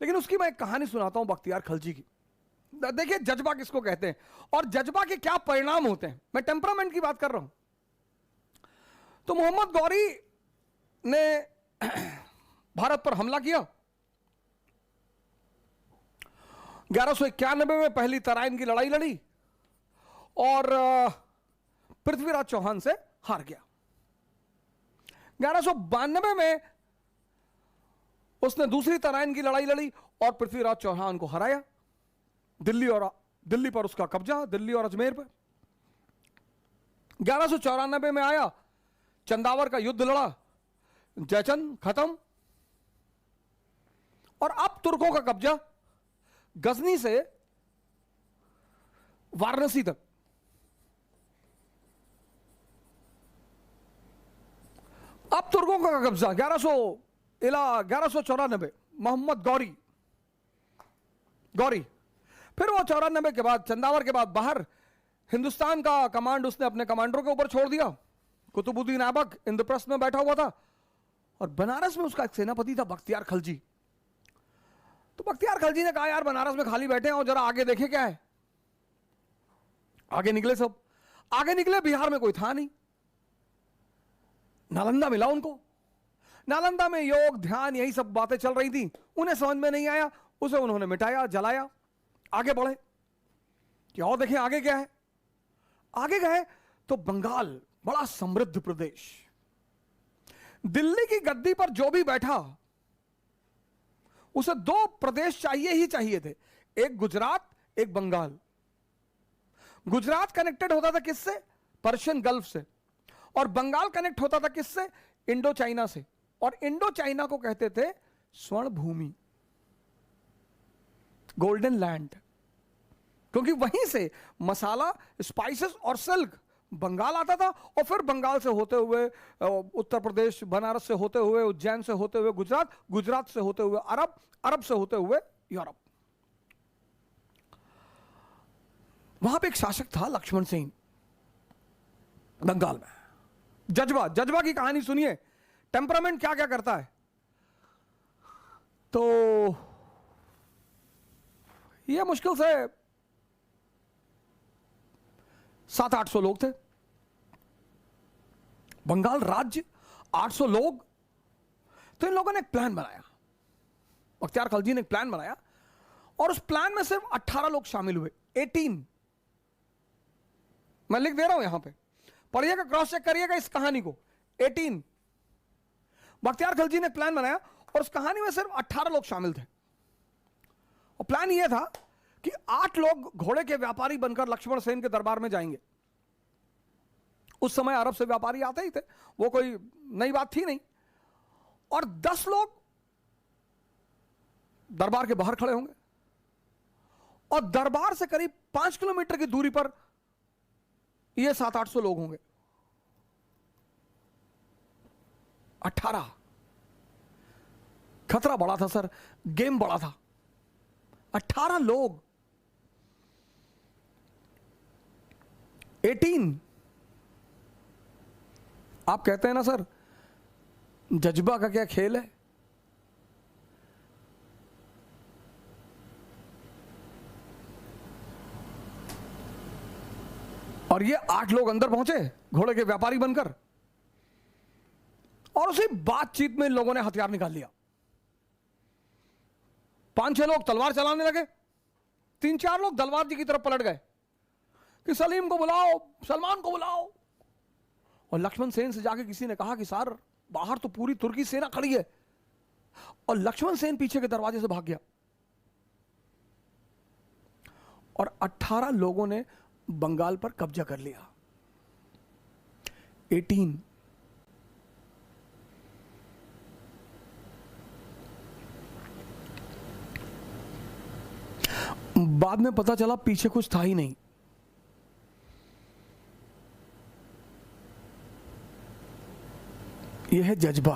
लेकिन उसकी मैं एक कहानी सुनाता हूं बख्तियार खलजी की। देखिए जज्बा किसको कहते हैं और जज्बा के क्या परिणाम होते हैं। मैं टेम्परामेंट की बात कर रहा हूं। तो मोहम्मद गौरी ने भारत पर हमला किया। 1191 में पहली तराइन की लड़ाई लड़ी और पृथ्वीराज चौहान से हार गया। 1192 में उसने दूसरी तराइन की लड़ाई लड़ी और पृथ्वीराज चौहान को हराया। दिल्ली पर उसका कब्जा, दिल्ली और अजमेर पर। 1194 में आया, चंदावर का युद्ध लड़ा, जयचंद खत्म और अब तुर्कों का कब्जा गजनी से वाराणसी तक। अब तुर्कों का कब्जा 1194 मोहम्मद गौरी। फिर वो 94 के बाद, चंदावर के बाद बाहर हिंदुस्तान का कमांड उसने अपने कमांडरों के ऊपर छोड़ दिया। कुतुबुद्दीन ऐबक इंद्रप्रस्थ में बैठा हुआ था और बनारस में उसका एक सेनापति था बख्तियार खलजी। तो बख्तियार खलजी ने कहा यार बनारस में खाली बैठे हैं और जरा आगे देखे क्या है। आगे निकले, सब आगे निकले। बिहार में कोई था नहीं। नालंदा मिला उनको। नालंदा में योग, ध्यान, यही सब बातें चल रही थी। उन्हें समझ में नहीं आया, उसे उन्होंने मिटाया, जलाया। आगे बढ़े कि और देखें आगे क्या है। आगे गए तो बंगाल, बड़ा समृद्ध प्रदेश। दिल्ली की गद्दी पर जो भी बैठा उसे दो प्रदेश चाहिए ही चाहिए थे, एक गुजरात, एक बंगाल। गुजरात कनेक्टेड होता था किससे? पर्शियन गल्फ से। और बंगाल कनेक्ट होता था किससे? इंडो चाइना से। और इंडो चाइना को कहते थे स्वर्ण भूमि, गोल्डन लैंड, क्योंकि वहीं से मसाला, स्पाइसेस और सिल्क बंगाल आता था और फिर बंगाल से होते हुए उत्तर प्रदेश, बनारस से होते हुए उज्जैन से होते हुए गुजरात, गुजरात से होते हुए अरब, अरब से होते हुए यूरोप। वहां पे एक शासक था लक्ष्मण सेन बंगाल में। जज्बा की कहानी सुनिए, टेम्परामेंट क्या क्या करता है। तो ये मुश्किल से 700-800 लोग थे। बंगाल राज्य, 800 लोग। तो इन लोगों ने एक प्लान बनाया, बख्तियार खलजी ने एक प्लान बनाया और उस प्लान में सिर्फ 18 लोग शामिल हुए। 18, मैं लिख दे रहा हूं यहां पे, पढ़िएगा, क्रॉस चेक करिएगा इस कहानी को। 18 बख्तियार खलजी ने प्लान बनाया और उस कहानी में सिर्फ 18 लोग शामिल थे। और प्लान यह था कि 8 लोग घोड़े के व्यापारी बनकर लक्ष्मण सेन के दरबार में जाएंगे। उस समय अरब से व्यापारी आते ही थे, वो कोई नई बात थी नहीं। और 10 लोग दरबार के बाहर खड़े होंगे और दरबार से करीब 5 किलोमीटर की दूरी पर ये 700-800 लोग होंगे। 18, खतरा बड़ा था सर, गेम बड़ा था। 18 लोग, 18। आप कहते हैं ना सर जज्बा का क्या खेल है। और ये 8 लोग अंदर पहुंचे घोड़े के व्यापारी बनकर और उसी बातचीत में इन लोगों ने हथियार निकाल लिया। 5-6 लोग तलवार चलाने लगे, 3-4 लोग दलवार जी की तरफ पलट गए कि सलीम को बुलाओ, सलमान को बुलाओ। और लक्ष्मण सेन से जाके किसी ने कहा कि सर बाहर तो पूरी तुर्की सेना खड़ी है। और लक्ष्मण सेन पीछे के दरवाजे से भाग गया और 18 लोगों ने बंगाल पर कब्जा कर लिया। 18। बाद में पता चला पीछे कुछ था ही नहीं। यह है जज्बा।